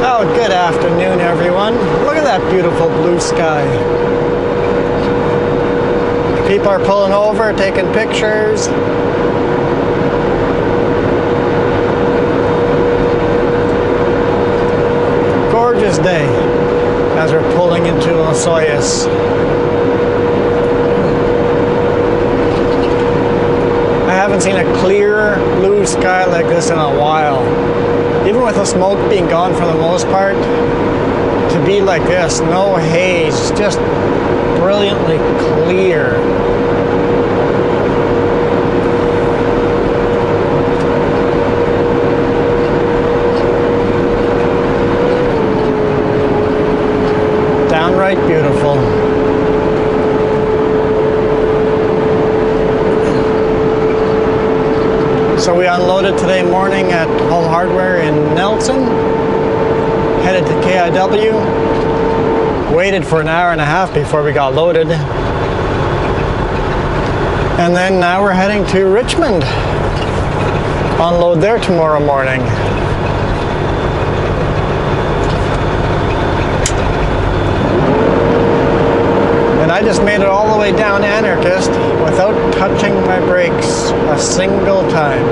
Well, good afternoon, everyone. Look at that beautiful blue sky. People are pulling over, taking pictures. Gorgeous day as we're pulling into Osoyoos. I haven't seen a clear blue sky like this in a while. Even with the smoke being gone for the most part, to be like this, no haze, just brilliantly clear. Downright beautiful. So we unloaded today morning at Home Hardware in Nelson, headed to KIW, waited for an hour and a half before we got loaded, and then now we're heading to Richmond, unload there tomorrow morning. And I just made it all the way down Anarchist without touching my brakes a single time.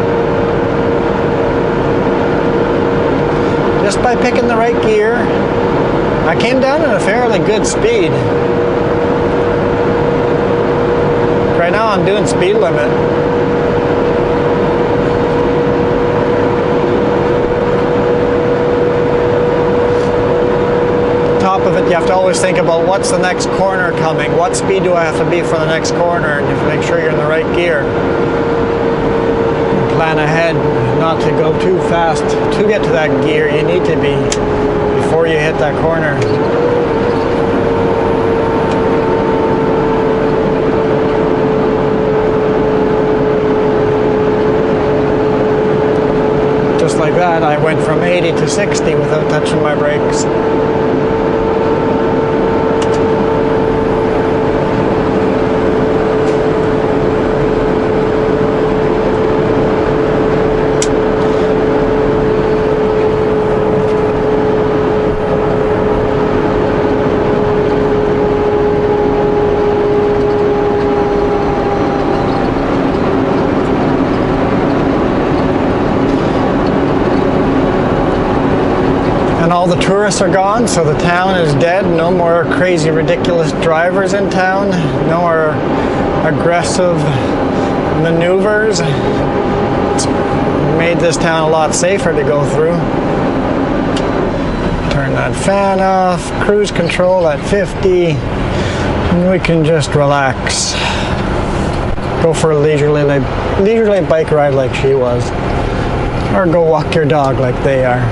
Just by picking the right gear, I came down at a fairly good speed. Right now I'm doing speed limit. Top of it, you have to always think about what's the next corner coming, what speed do I have to be for the next corner, and you have to make sure you're in the right gear. Plan ahead not to go too fast to get to that gear you need to be before you hit that corner. Just like that, I went from 80 to 60 without touching my brakes. All the tourists are gone, so the town is dead. No more crazy, ridiculous drivers in town. No more aggressive maneuvers. It's made this town a lot safer to go through. Turn that fan off, cruise control at 50, and we can just relax. Go for a leisurely bike ride like she was, or go walk your dog like they are.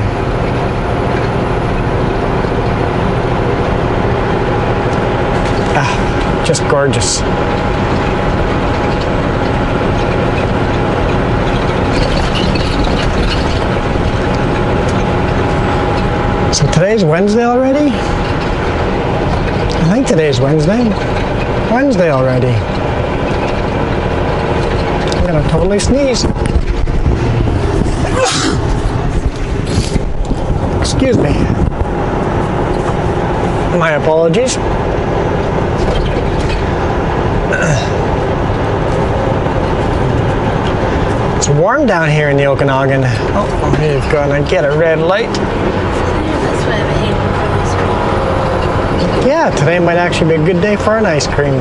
Just gorgeous. So today's Wednesday already? I think today's Wednesday. Wednesday already. I'm gonna totally sneeze. Excuse me. My apologies. It's warm down here in the Okanagan. Oh, he's gonna get a red light. Yeah, today might actually be a good day for an ice cream.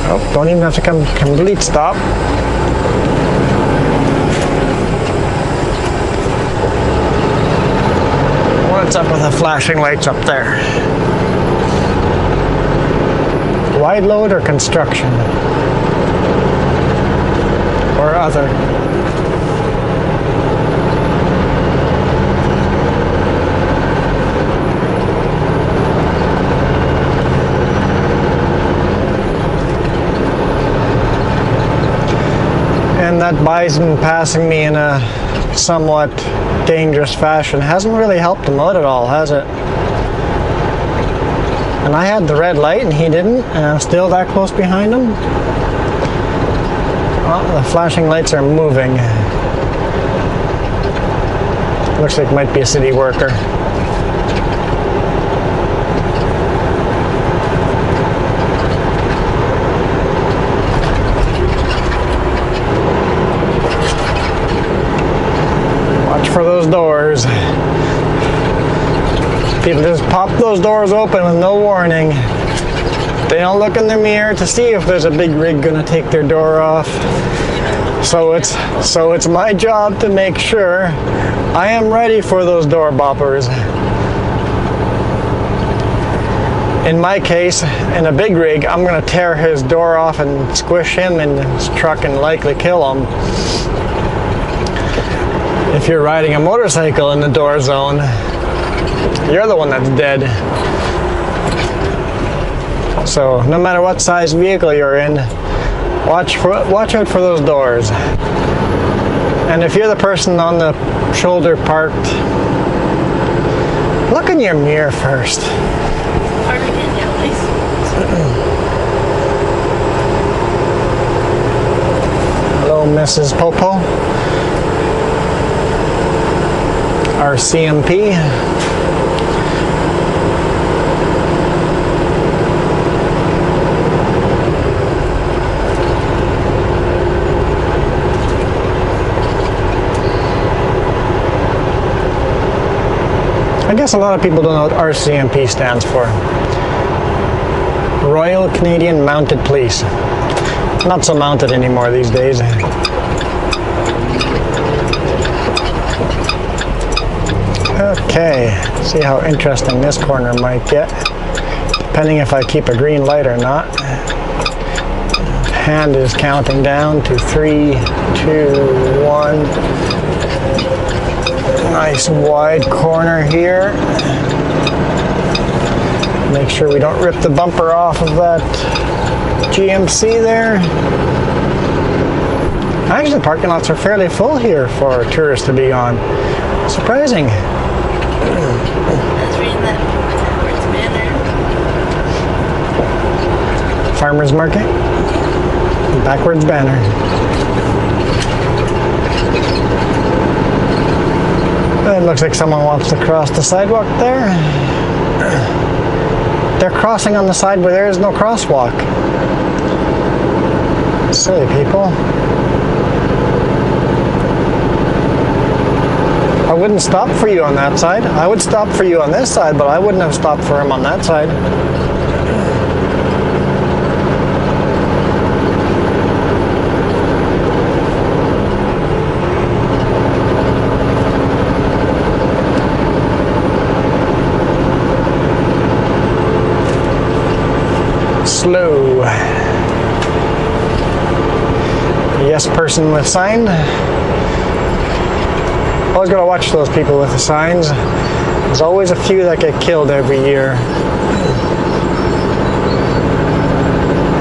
Oh, don't even have to come complete stop. What's up with the flashing lights up there? Wide load or construction? Or other? And that bison passing me in a somewhat dangerous fashion hasn't really helped him out at all, has it? And I had the red light and he didn't, and I'm still that close behind him. Well, the flashing lights are moving. Looks like it might be a city worker. Watch for those doors. People just pop those doors open with no warning. They don't look in the mirror to see if there's a big rig gonna take their door off. So it's my job to make sure I am ready for those door boppers. In my case, in a big rig, I'm gonna tear his door off and squish him in his truck and likely kill him. If you're riding a motorcycle in the door zone, you're the one that's dead. So no matter what size vehicle you're in, watch out for those doors. And if you're the person on the shoulder parked, look in your mirror first. Hello, Mrs. Popo. Our CMP. I guess a lot of people don't know what RCMP stands for. Royal Canadian Mounted Police. Not so mounted anymore these days. Okay, see how interesting this corner might get, depending if I keep a green light or not. Hand is counting down to 3, 2, 1. Nice wide corner here. Make sure we don't rip the bumper off of that GMC there. Actually, the parking lots are fairly full here for tourists to be on. Surprising. That's reading that backwards banner. Farmer's Market. Backwards banner. It looks like someone wants to cross the sidewalk there. They're crossing on the side where there is no crosswalk. Silly people. I wouldn't stop for you on that side. I would stop for you on this side, but I wouldn't have stopped for him on that side. Slow. Yes, person with sign. Always gotta watch those people with the signs. There's always a few that get killed every year.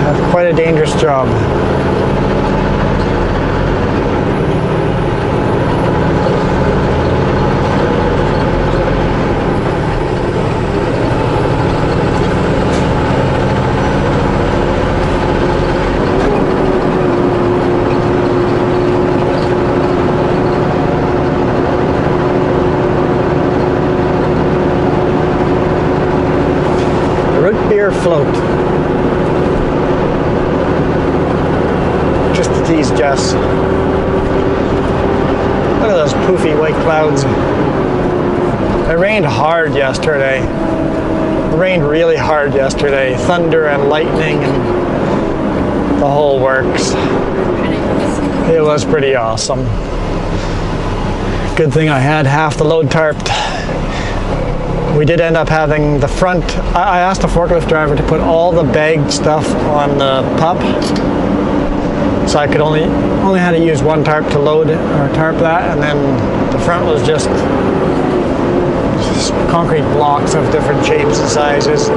Have quite a dangerous job. Float. Just to tease Jess. Look at those poofy white clouds. It rained hard yesterday. It rained really hard yesterday. Thunder and lightning and the whole works. It was pretty awesome. Good thing I had half the load tarped. We did end up having the front. I asked the forklift driver to put all the bagged stuff on the pup, so I could only had to use one tarp to load it, or tarp that, and then the front was just concrete blocks of different shapes and sizes.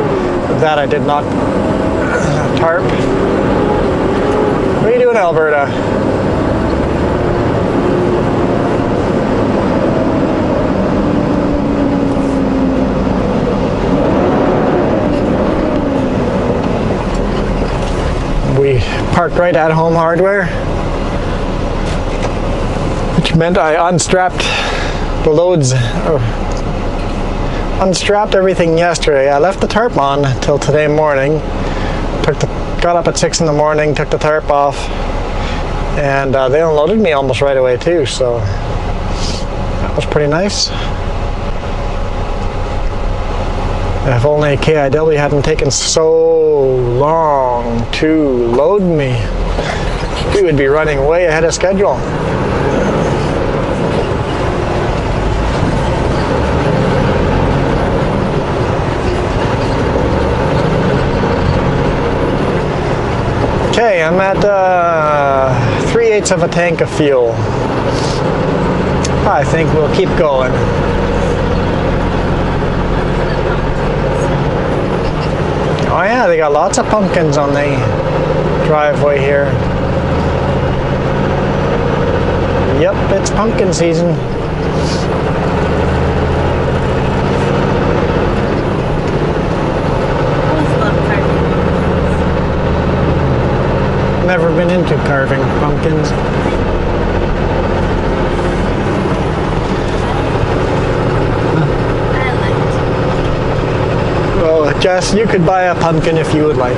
That I did not tarp. What are you doing, Alberta? We parked right at Home Hardware, which meant I unstrapped the loads, unstrapped everything yesterday. I left the tarp on till today morning. Got up at 6 in the morning, took the tarp off, and they unloaded me almost right away too, so that was pretty nice. If only KIW hadn't taken so long to load me, we would be running way ahead of schedule. Okay, I'm at 3/8 of a tank of fuel. I think we'll keep going. Oh yeah, they got lots of pumpkins on the driveway here. Yep, it's pumpkin season. Never been into carving pumpkins. Well, Jess, you could buy a pumpkin if you would like.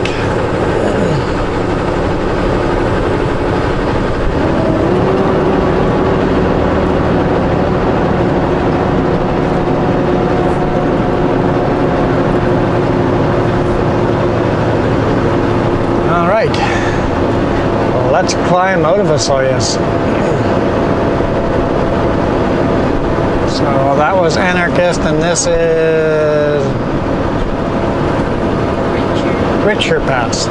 All right. Well, let's climb out of Osoyoos. So that was Anarchist, and this is Richer Pass.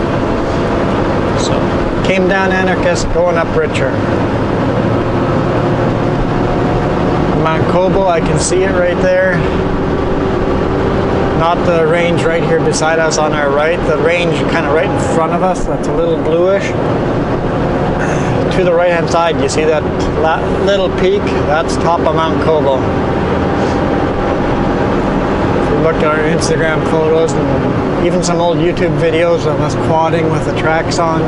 So came down Anarchist, going up Richer. Mount Cobo, I can see it right there. Not the range right here beside us on our right, the range kind of right in front of us, that's a little bluish. To the right hand side, you see that little peak? That's top of Mount Cobo. If you look at our Instagram photos and even some old YouTube videos of us quadding with the tracks on,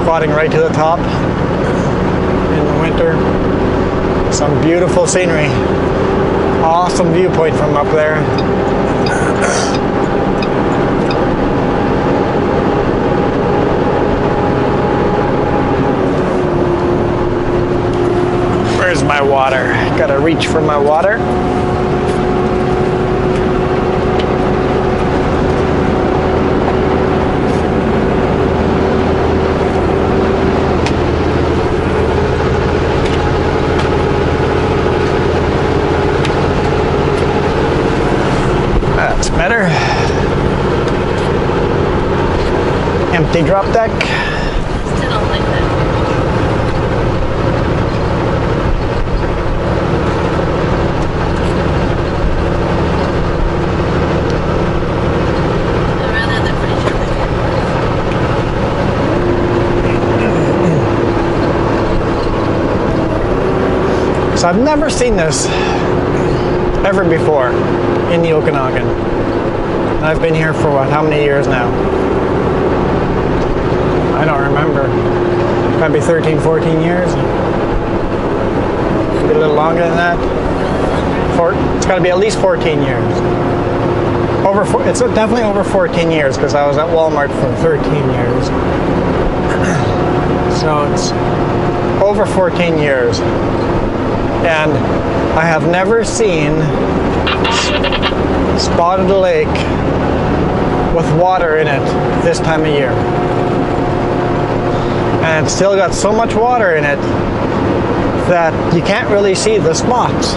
quadding right to the top in the winter. Some beautiful scenery. Awesome viewpoint from up there. Where's my water? Gotta reach for my water. That's better. Empty drop deck. Still don't like that. I'd rather have the furniture back. So I've never seen this ever before in the Okanagan. And I've been here for what, how many years now? I don't remember. Probably 13, 14 years. Maybe a little longer than that. It's got to be at least 14 years. It's definitely over 14 years because I was at Walmart for 13 years. So it's over 14 years. And I have never seen spotted lake with water in it this time of year. And it's still got so much water in it that you can't really see the spots.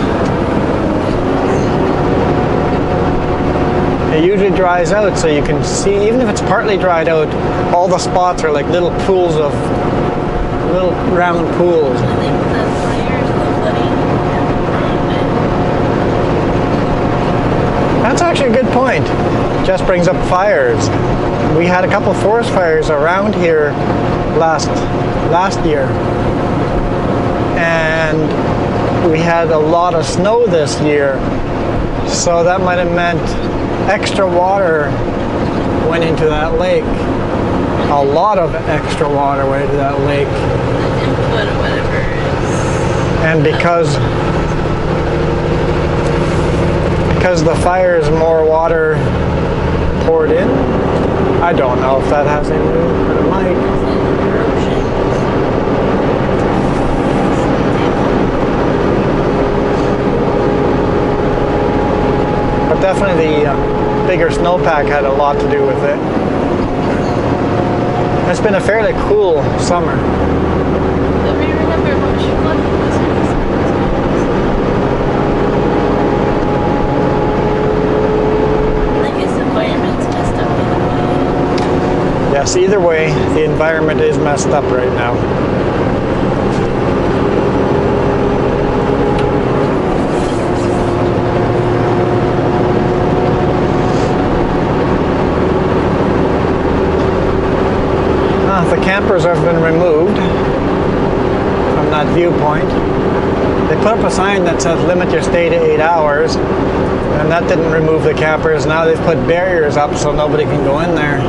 It usually dries out so you can see, even if it's partly dried out, all the spots are like little pools of, little round pools. I think the fires, the flooding, That's actually a good point. Just brings up fires. We had a couple forest fires around here last year, and we had a lot of snow this year, so that might have meant extra water went into that lake. a lot of extra waterway to that lake. The input or whatever is. And because the fire is more water poured in. I don't know if that has anything to do with it, but it might. But definitely the bigger snowpack had a lot to do with it. It's been a fairly cool summer. But we remember how much flooding was in this I guess the environment's messed up either way. Yes, either way, the environment is messed up right now. The campers have been removed from that viewpoint. They put up a sign that says limit your stay to 8 hours, and that didn't remove the campers. Now they've put barriers up so nobody can go in there.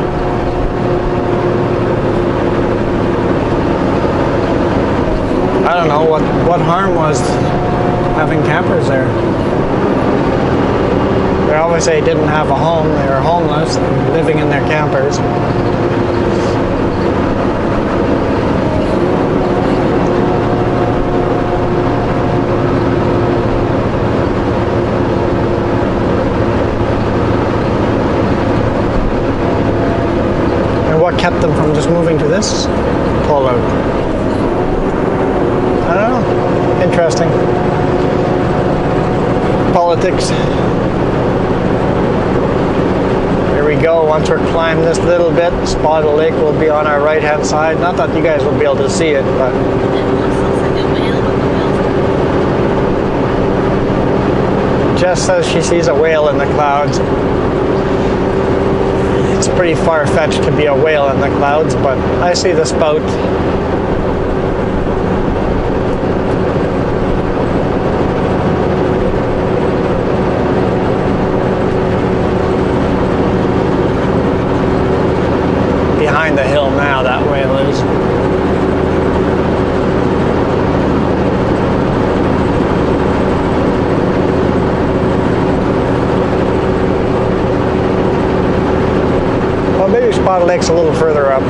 I don't know what harm was having campers there. They always say they didn't have a home, they were homeless, living in their campers. What kept them from just moving to this pullout? I don't know. Interesting. Politics. Here we go. Once we're climbing this little bit, Spotted Lake will be on our right-hand side. Not that you guys will be able to see it, but It almost looks like a whale with the whales. Jess says she sees a whale in the clouds. It's pretty far-fetched to be a whale in the clouds, but I see the spout. Behind the hill now, that whale is. Maybe Spotted Lake's a little further up.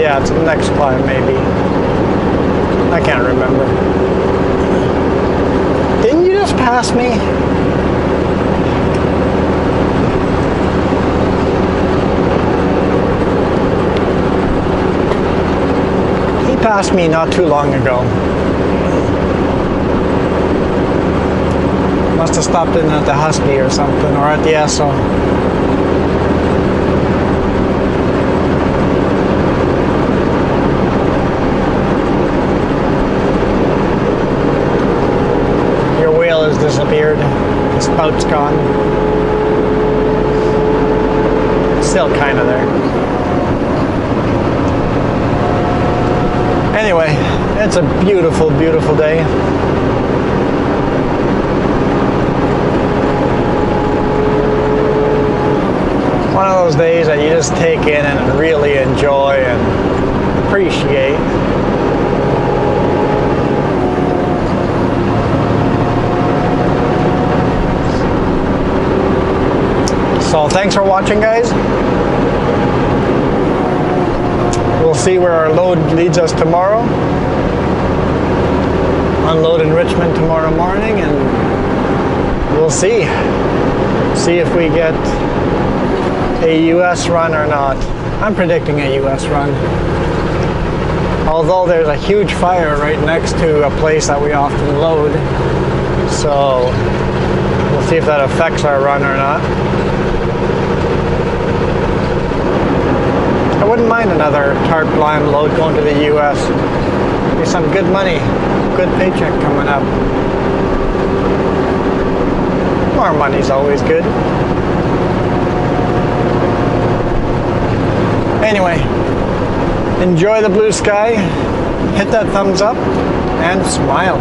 Yeah, it's the next climb, maybe. I can't remember. Didn't you just pass me? He passed me not too long ago. Must have stopped in at the Husky or something, or at the Esso. Has disappeared. The spout's gone. Still kind of there. Anyway, it's a beautiful, beautiful day. One of those days that you just take in and really enjoy and appreciate. So thanks for watching, guys. We'll see where our load leads us tomorrow. Unload in Richmond tomorrow morning, and we'll see if we get a US run or not. I'm predicting a US run. Although there's a huge fire right next to a place that we often load. So we'll see if that affects our run or not. I wouldn't mind another tarp lime load going to the US. Be some good money, good paycheck coming up. More money's always good. Anyway, enjoy the blue sky, hit that thumbs up, and smile.